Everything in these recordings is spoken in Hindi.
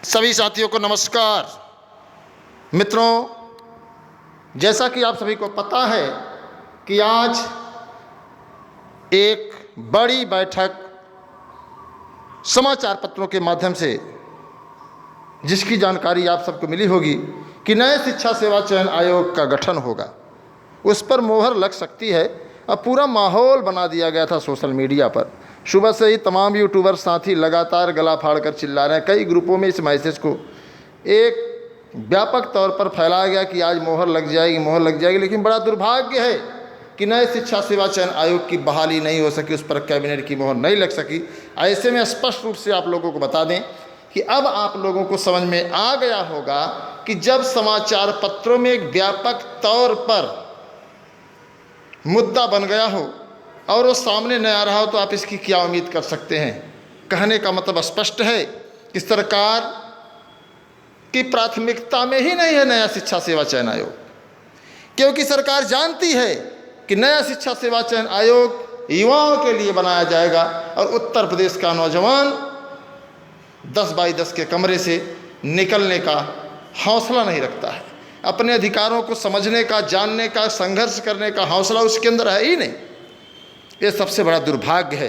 सभी साथियों को नमस्कार। मित्रों, जैसा कि आप सभी को पता है कि आज एक बड़ी बैठक समाचार पत्रों के माध्यम से जिसकी जानकारी आप सबको मिली होगी कि नए शिक्षा सेवा चयन आयोग का गठन होगा, उस पर मोहर लग सकती है। अब पूरा माहौल बना दिया गया था सोशल मीडिया पर। सुबह से ही तमाम यूट्यूबर साथी लगातार गला फाड़ कर चिल्ला रहे हैं। कई ग्रुपों में इस मैसेज को एक व्यापक तौर पर फैलाया गया कि आज मोहर लग जाएगी। लेकिन बड़ा दुर्भाग्य है कि नए शिक्षा सेवा चयन आयोग की बहाली नहीं हो सकी, उस पर कैबिनेट की मोहर नहीं लग सकी। ऐसे में स्पष्ट रूप से आप लोगों को बता दें कि अब आप लोगों को समझ में आ गया होगा कि जब समाचार पत्रों में एक व्यापक तौर पर मुद्दा बन गया हो और वो सामने न आ रहा हो तो आप इसकी क्या उम्मीद कर सकते हैं। कहने का मतलब स्पष्ट है कि सरकार की प्राथमिकता में ही नहीं है नया शिक्षा सेवा चयन आयोग, क्योंकि सरकार जानती है कि नया शिक्षा सेवा चयन आयोग युवाओं के लिए बनाया जाएगा और उत्तर प्रदेश का नौजवान 10 बाई 10 के कमरे से निकलने का हौसला नहीं रखता है। अपने अधिकारों को समझने का, जानने का, संघर्ष करने का हौसला उसके अंदर है ही नहीं। ये सबसे बड़ा दुर्भाग्य है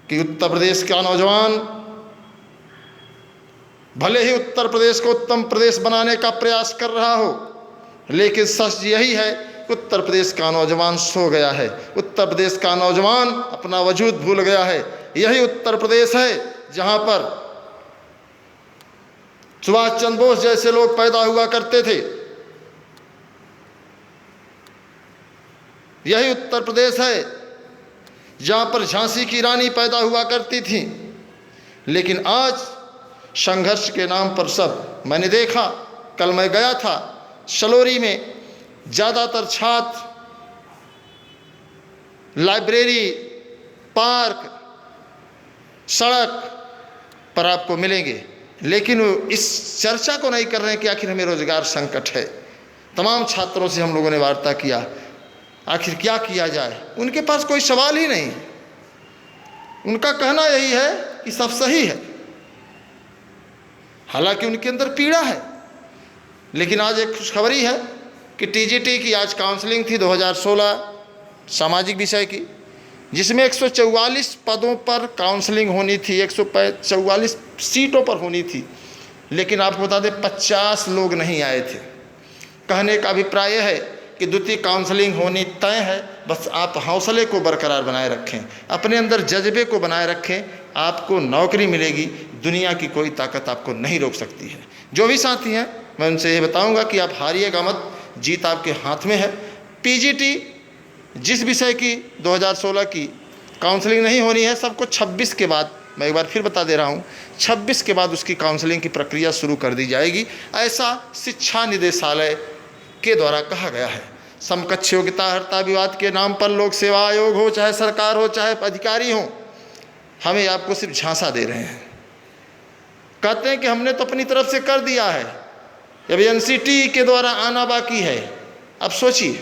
कि उत्तर प्रदेश का नौजवान भले ही उत्तर प्रदेश को उत्तम प्रदेश बनाने का प्रयास कर रहा हो, लेकिन सच यही है कि उत्तर प्रदेश का नौजवान सो गया है। उत्तर प्रदेश का नौजवान अपना वजूद भूल गया है। यही उत्तर प्रदेश है जहां पर सुभाष चंद्र बोस जैसे लोग पैदा हुआ करते थे। यही उत्तर प्रदेश है जहां पर झांसी की रानी पैदा हुआ करती थी। लेकिन आज संघर्ष के नाम पर सब, मैंने देखा, कल मैं गया था शलोरी में, ज़्यादातर छात्र लाइब्रेरी, पार्क, सड़क पर आपको मिलेंगे, लेकिन वो इस चर्चा को नहीं कर रहे हैं कि आखिर हमें रोजगार संकट है। तमाम छात्रों से हम लोगों ने वार्ता किया, आखिर क्या किया जाए। उनके पास कोई सवाल ही नहीं। उनका कहना यही है कि सब सही है, हालांकि उनके अंदर पीड़ा है। लेकिन आज एक खुशखबरी है कि टीजीटी की आज काउंसलिंग थी 2016 सामाजिक विषय की, जिसमें 144 पदों पर काउंसलिंग होनी थी, 144 सीटों पर होनी थी। लेकिन आपको बता दें 50 लोग नहीं आए थे। कहने का अभिप्राय है कि द्वितीय काउंसलिंग होनी तय है। बस आप हौसले को बरकरार बनाए रखें, अपने अंदर जज्बे को बनाए रखें, आपको नौकरी मिलेगी। दुनिया की कोई ताकत आपको नहीं रोक सकती है। जो भी साथी हैं, मैं उनसे ये बताऊंगा कि आप हारिएगा मत, जीत आपके हाथ में है। पीजीटी जिस विषय की 2016 की काउंसलिंग नहीं होनी है, सबको 26 के बाद, मैं एक बार फिर बता दे रहा हूँ, 26 के बाद उसकी काउंसलिंग की प्रक्रिया शुरू कर दी जाएगी। ऐसा शिक्षा निदेशालय के द्वारा कहा गया है। समकक्ष योग्यता अर्हता विवाद के नाम पर लोक सेवा आयोग हो, चाहे सरकार हो, चाहे अधिकारी हो, हमें आपको सिर्फ झांसा दे रहे हैं। कहते हैं कि हमने तो अपनी तरफ से कर दिया है, अभी एनसीटी के द्वारा आना बाकी है। अब सोचिए,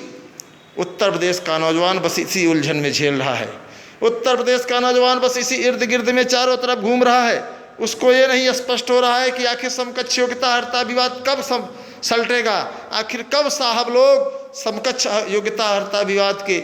उत्तर प्रदेश का नौजवान बस इसी उलझन में झेल रहा है। उत्तर प्रदेश का नौजवान बस इसी इर्द गिर्द में चारों तरफ घूम रहा है। उसको ये नहीं स्पष्ट हो रहा है कि आखिर समकक्ष योग्यता अर्हता विवाद कब सलटेगा, आखिर कब साहब लोग समकक्ष योग्यता अर्हता विवाद के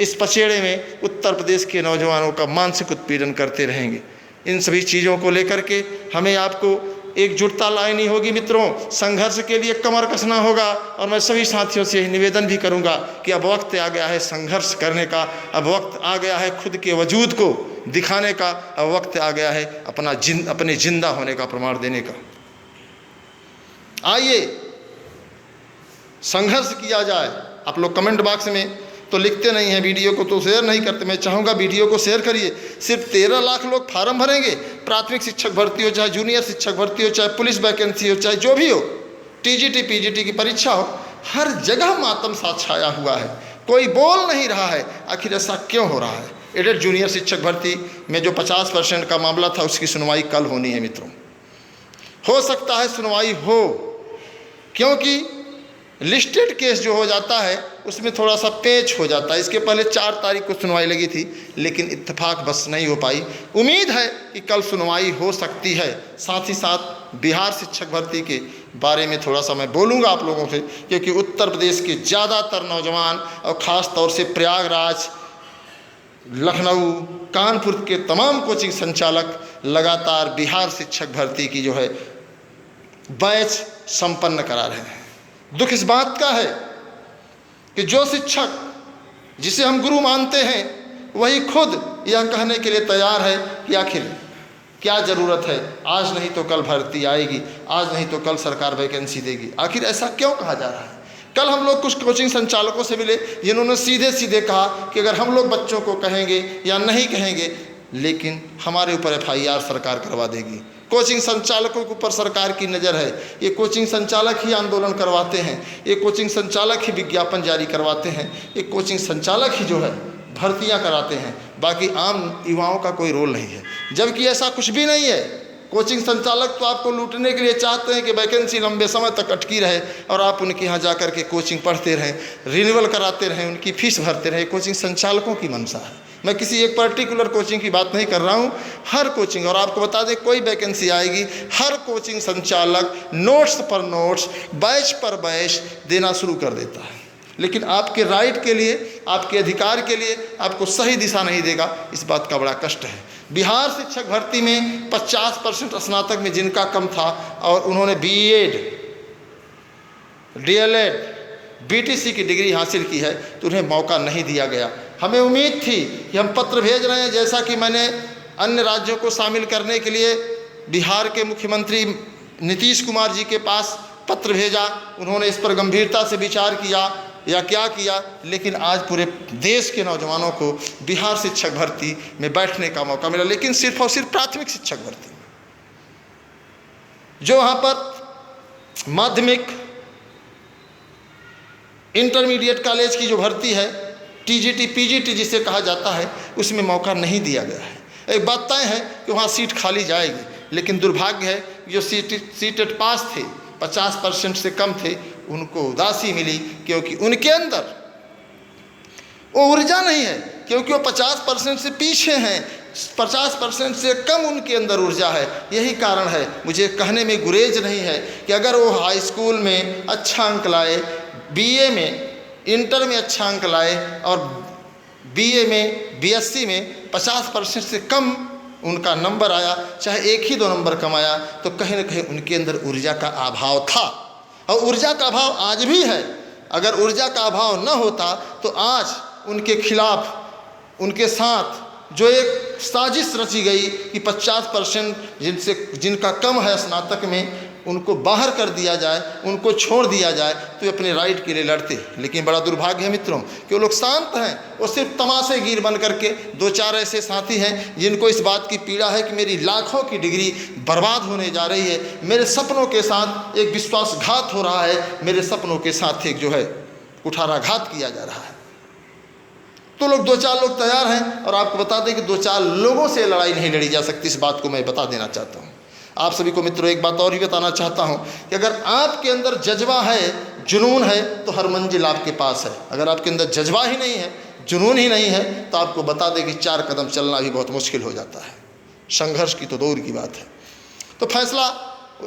इस पचेड़े में उत्तर प्रदेश के नौजवानों का मानसिक उत्पीड़न करते रहेंगे। इन सभी चीज़ों को लेकर के हमें आपको एकजुटता लानी होगी मित्रों। संघर्ष के लिए कमर कसना होगा। और मैं सभी साथियों से निवेदन भी करूंगा कि अब वक्त आ गया है संघर्ष करने का, अब वक्त आ गया है खुद के वजूद को दिखाने का, अब वक्त आ गया है अपने जिंदा होने का प्रमाण देने का। आइए संघर्ष किया जाए। आप लोग कमेंट बॉक्स में तो लिखते नहीं हैं, वीडियो को तो शेयर नहीं करते। मैं चाहूँगा वीडियो को शेयर करिए। सिर्फ 13 लाख लोग फार्म भरेंगे। प्राथमिक शिक्षक भर्ती हो, चाहे जूनियर शिक्षक भर्ती हो, चाहे पुलिस वैकेंसी हो, चाहे जो भी हो, टीजीटी पीजीटी की परीक्षा हो, हर जगह मातम सा छाया हुआ है। कोई बोल नहीं रहा है। आखिर ऐसा क्यों हो रहा है। एडेड जूनियर शिक्षक भर्ती में जो 50% का मामला था, उसकी सुनवाई कल होनी है मित्रों। हो सकता है सुनवाई हो, क्योंकि लिस्टेड केस जो हो जाता है उसमें थोड़ा सा पेच हो जाता है। इसके पहले 4 तारीख को सुनवाई लगी थी, लेकिन इत्तेफाक बस नहीं हो पाई। उम्मीद है कि कल सुनवाई हो सकती है। साथ ही साथ बिहार शिक्षक भर्ती के बारे में थोड़ा सा मैं बोलूँगा आप लोगों से, क्योंकि उत्तर प्रदेश के ज़्यादातर नौजवान और ख़ास तौर से प्रयागराज, लखनऊ, कानपुर के तमाम कोचिंग संचालक लगातार बिहार शिक्षक भर्ती की जो है बैच संपन्न करा रहे हैं। दुख इस बात का है कि जो शिक्षक जिसे हम गुरु मानते हैं वही खुद यह कहने के लिए तैयार है कि आखिर क्या ज़रूरत है, आज नहीं तो कल भर्ती आएगी, आज नहीं तो कल सरकार वैकेंसी देगी। आखिर ऐसा क्यों कहा जा रहा है? कल हम लोग कुछ कोचिंग संचालकों से मिले जिन्होंने सीधे सीधे कहा कि अगर हम लोग बच्चों को कहेंगे या नहीं कहेंगे, लेकिन हमारे ऊपर FIR सरकार करवा देगी। कोचिंग संचालकों के ऊपर सरकार की नज़र है। ये कोचिंग संचालक ही आंदोलन करवाते हैं, ये कोचिंग संचालक ही विज्ञापन जारी करवाते हैं, ये कोचिंग संचालक ही जो है भर्तियां कराते हैं। बाकी आम युवाओं का कोई रोल नहीं है, जबकि ऐसा कुछ भी नहीं है। कोचिंग संचालक तो आपको लूटने के लिए चाहते हैं कि वैकेंसी लंबे समय तक अटकी रहे और आप उनके यहाँ जा कर के कोचिंग पढ़ते रहें, रिन्यूअल कराते रहें, उनकी फीस भरते रहें। कोचिंग संचालकों की मंशा है। मैं किसी एक पर्टिकुलर कोचिंग की बात नहीं कर रहा हूँ, हर कोचिंग। और आपको बता दें, कोई वैकेंसी आएगी, हर कोचिंग संचालक नोट्स पर नोट्स, बैच पर बैच देना शुरू कर देता है, लेकिन आपके राइट के लिए, आपके अधिकार के लिए आपको सही दिशा नहीं देगा। इस बात का बड़ा कष्ट है। बिहार शिक्षक भर्ती में 50% स्नातक में जिनका कम था और उन्होंने BEd, DLEd, BTC की डिग्री हासिल की है, तो उन्हें मौका नहीं दिया गया। हमें उम्मीद थी कि हम पत्र भेज रहे हैं, जैसा कि मैंने अन्य राज्यों को शामिल करने के लिए बिहार के मुख्यमंत्री नीतीश कुमार जी के पास पत्र भेजा, उन्होंने इस पर गंभीरता से विचार किया या क्या किया, लेकिन आज पूरे देश के नौजवानों को बिहार शिक्षक भर्ती में बैठने का मौका मिला, लेकिन सिर्फ और सिर्फ प्राथमिक शिक्षक भर्ती। जो वहाँ पर माध्यमिक, इंटरमीडिएट कॉलेज की जो भर्ती है, TGT, PGT जिसे कहा जाता है, उसमें मौका नहीं दिया गया है। एक बात तय है कि वहाँ सीट खाली जाएगी, लेकिन दुर्भाग्य है जो सीटेड पास थे, 50% से कम थे, उनको उदासी मिली, क्योंकि उनके अंदर वो ऊर्जा नहीं है, क्योंकि वो 50% से पीछे हैं, 50% से कम उनके अंदर ऊर्जा है। यही कारण है, मुझे कहने में गुरेज नहीं है कि अगर वो हाई स्कूल में अच्छा अंक लाए, BA में, इंटर में अच्छा अंक लाए और BA में, BSc में 50% से कम उनका नंबर आया, चाहे 1 ही 2 नंबर कम आया, तो कहीं ना कहीं उनके अंदर ऊर्जा का अभाव था और ऊर्जा का अभाव आज भी है। अगर ऊर्जा का अभाव न होता तो आज उनके खिलाफ, उनके साथ जो एक साजिश रची गई कि 50% जिनका कम है स्नातक में, उनको बाहर कर दिया जाए, उनको छोड़ दिया जाए, तो अपने राइट के लिए लड़ते। लेकिन बड़ा दुर्भाग्य है मित्रों कि वो लोग शांत हैं, वो सिर्फ तमाशेगीर बन करके 2-4 ऐसे साथी हैं जिनको इस बात की पीड़ा है कि मेरी लाखों की डिग्री बर्बाद होने जा रही है, मेरे सपनों के साथ एक विश्वासघात हो रहा है, मेरे सपनों के साथ एक जो है कुठाराघात किया जा रहा है। तो लोग 2-4 लोग तैयार हैं, और आपको बता दें कि 2-4 लोगों से लड़ाई नहीं लड़ी जा सकती। इस बात को मैं बता देना चाहता हूँ आप सभी को मित्रों। एक बात और भी बताना चाहता हूँ कि अगर आपके अंदर जज्बा है, जुनून है, तो हर मंजिल आपके पास है। अगर आपके अंदर जज्बा ही नहीं है, जुनून ही नहीं है, तो आपको बता दें कि 4 कदम चलना भी बहुत मुश्किल हो जाता है। संघर्ष की तो दूर की बात है। तो फैसला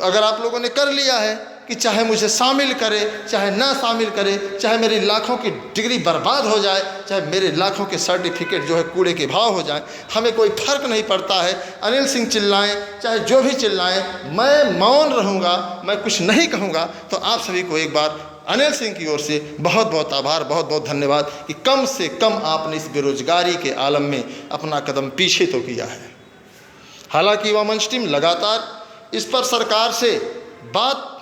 अगर आप लोगों ने कर लिया है कि चाहे मुझे शामिल करे, चाहे ना शामिल करे, चाहे मेरी लाखों की डिग्री बर्बाद हो जाए, चाहे मेरे लाखों के सर्टिफिकेट जो है कूड़े के भाव हो जाए, हमें कोई फर्क नहीं पड़ता है। अनिल सिंह चिल्लाएं, चाहे जो भी चिल्लाएं, मैं मौन रहूँगा, मैं कुछ नहीं कहूँगा। तो आप सभी को एक बार अनिल सिंह की ओर से बहुत बहुत आभार, बहुत बहुत धन्यवाद कि कम से कम आपने इस बेरोजगारी के आलम में अपना कदम पीछे तो किया है। हालांकि युवा मंच टीम लगातार इस पर सरकार से बात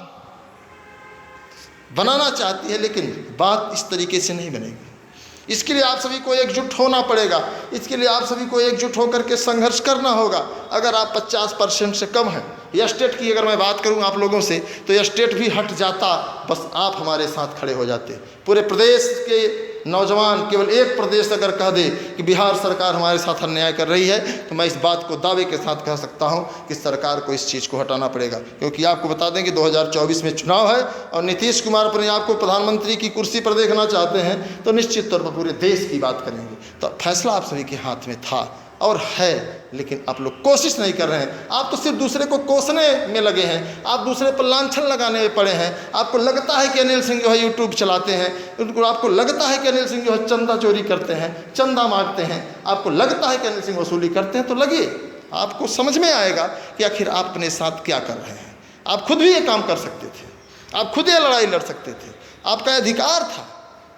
बनाना चाहती है, लेकिन बात इस तरीके से नहीं बनेगी। इसके लिए आप सभी को एकजुट होना पड़ेगा, इसके लिए आप सभी को एकजुट होकर के संघर्ष करना होगा। अगर आप 50% से कम हैं, यह स्टेट की अगर मैं बात करूं आप लोगों से, तो यह स्टेट भी हट जाता, बस आप हमारे साथ खड़े हो जाते। पूरे प्रदेश के नौजवान केवल एक प्रदेश अगर कह दे कि बिहार सरकार हमारे साथ अन्याय कर रही है, तो मैं इस बात को दावे के साथ कह सकता हूं कि सरकार को इस चीज़ को हटाना पड़ेगा। क्योंकि आपको बता दें कि 2024 में चुनाव है और नीतीश कुमार अपने आप को प्रधानमंत्री की कुर्सी पर देखना चाहते हैं, तो निश्चित तौर पर पूरे देश की बात करेंगे। तो फैसला आप सभी के हाथ में था और है, लेकिन आप लोग कोशिश नहीं कर रहे हैं। आप तो सिर्फ दूसरे को कोसने में लगे हैं, आप दूसरे पर लांछन लगाने में पड़े हैं। आपको लगता है कि अनिल सिंह जो है यूट्यूब चलाते हैं, उनको आपको लगता है कि अनिल सिंह जो है चंदा चोरी करते हैं, चंदा मांगते हैं, आपको लगता है कि अनिल सिंह वसूली करते हैं, तो लगिए, आपको समझ में आएगा कि आखिर आप अपने साथ क्या कर रहे हैं। आप खुद भी ये काम कर सकते थे, आप खुद ये लड़ाई लड़ सकते थे, आपका अधिकार था,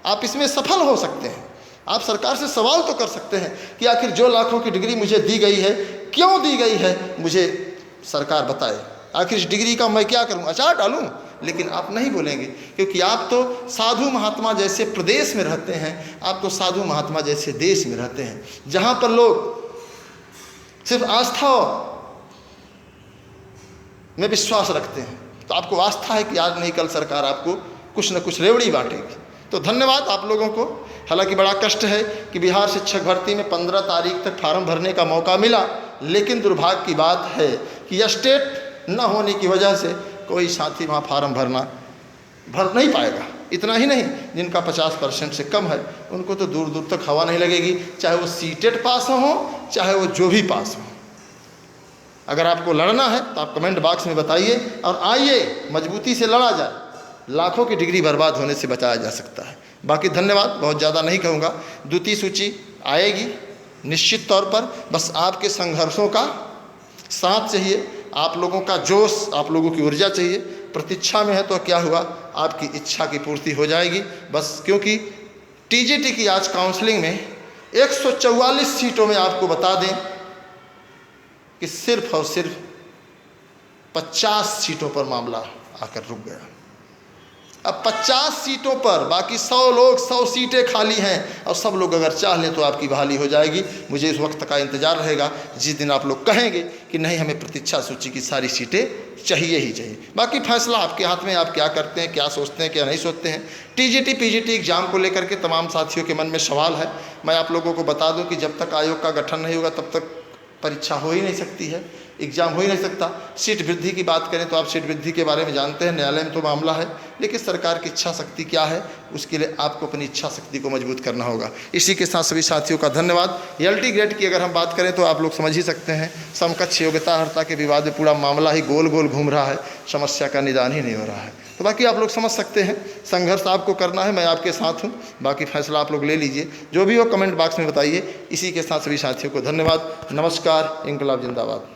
आप इसमें सफल हो सकते हैं। आप सरकार से सवाल तो कर सकते हैं कि आखिर जो लाखों की डिग्री मुझे दी गई है, क्यों दी गई है, मुझे सरकार बताए। आखिर इस डिग्री का मैं क्या करूं, अचार डालूं? लेकिन आप नहीं बोलेंगे, क्योंकि आप तो साधु महात्मा जैसे प्रदेश में रहते हैं, आप तो साधु महात्मा जैसे देश में रहते हैं, जहां पर लोग सिर्फ आस्था में विश्वास रखते हैं। तो आपको आस्था है कि आज नहीं कल सरकार आपको कुछ न कुछ रेवड़ी बांटेगी। तो धन्यवाद आप लोगों को। हालांकि बड़ा कष्ट है कि बिहार शिक्षक भर्ती में 15 तारीख तक फार्म भरने का मौका मिला, लेकिन दुर्भाग्य की बात है कि स्टेट न होने की वजह से कोई साथी वहाँ फार्म भर नहीं पाएगा। इतना ही नहीं, जिनका 50% से कम है उनको तो दूर दूर तक हवा नहीं लगेगी, चाहे वो सीटेट पास हो, चाहे वो जो भी पास हो। अगर आपको लड़ना है तो आप कमेंट बॉक्स में बताइए और आइए, मजबूती से लड़ा जाए, लाखों की डिग्री बर्बाद होने से बचाया जा सकता है। बाकी धन्यवाद, बहुत ज़्यादा नहीं कहूँगा। द्वितीय सूची आएगी निश्चित तौर पर, बस आपके संघर्षों का साथ चाहिए, आप लोगों का जोश, आप लोगों की ऊर्जा चाहिए। प्रतीक्षा में है तो क्या हुआ, आपकी इच्छा की पूर्ति हो जाएगी बस। क्योंकि टीजीटी की आज काउंसलिंग में 144 सीटों में आपको बता दें कि सिर्फ और सिर्फ 50 सीटों पर मामला आकर रुक गया। अब 50 सीटों पर बाकी 100 सीटें खाली हैं और सब लोग अगर चाह लें तो आपकी बहाली हो जाएगी। मुझे इस वक्त का इंतज़ार रहेगा जिस दिन आप लोग कहेंगे कि नहीं, हमें प्रतीक्षा सूची की सारी सीटें चाहिए ही चाहिए। बाकी फैसला आपके हाथ में, आप क्या करते हैं, क्या सोचते हैं, क्या नहीं सोचते हैं। टीजीटी पीजीटी एग्जाम को लेकर के तमाम साथियों के मन में सवाल है। मैं आप लोगों को बता दूं कि जब तक आयोग का गठन नहीं होगा तब तक परीक्षा हो ही नहीं सकती है, एग्जाम हो ही नहीं सकता। सीट वृद्धि की बात करें तो आप सीट वृद्धि के बारे में जानते हैं, न्यायालय में तो मामला है, लेकिन सरकार की इच्छा शक्ति क्या है, उसके लिए आपको अपनी इच्छा शक्ति को मजबूत करना होगा। इसी के साथ सभी साथियों का धन्यवाद। एलटी ग्रेड की अगर हम बात करें तो आप लोग समझ ही सकते हैं, समकक्ष योग्यता अर्हता के विवाद में पूरा मामला ही गोल गोल घूम रहा है, समस्या का निदान ही नहीं हो रहा है। तो बाकी आप लोग समझ सकते हैं, संघर्ष आपको करना है, मैं आपके साथ हूँ। बाकी फैसला आप लोग ले लीजिए, जो भी हो कमेंट बॉक्स में बताइए। इसी के साथ सभी साथियों को धन्यवाद। नमस्कार, इंकलाब जिंदाबाद।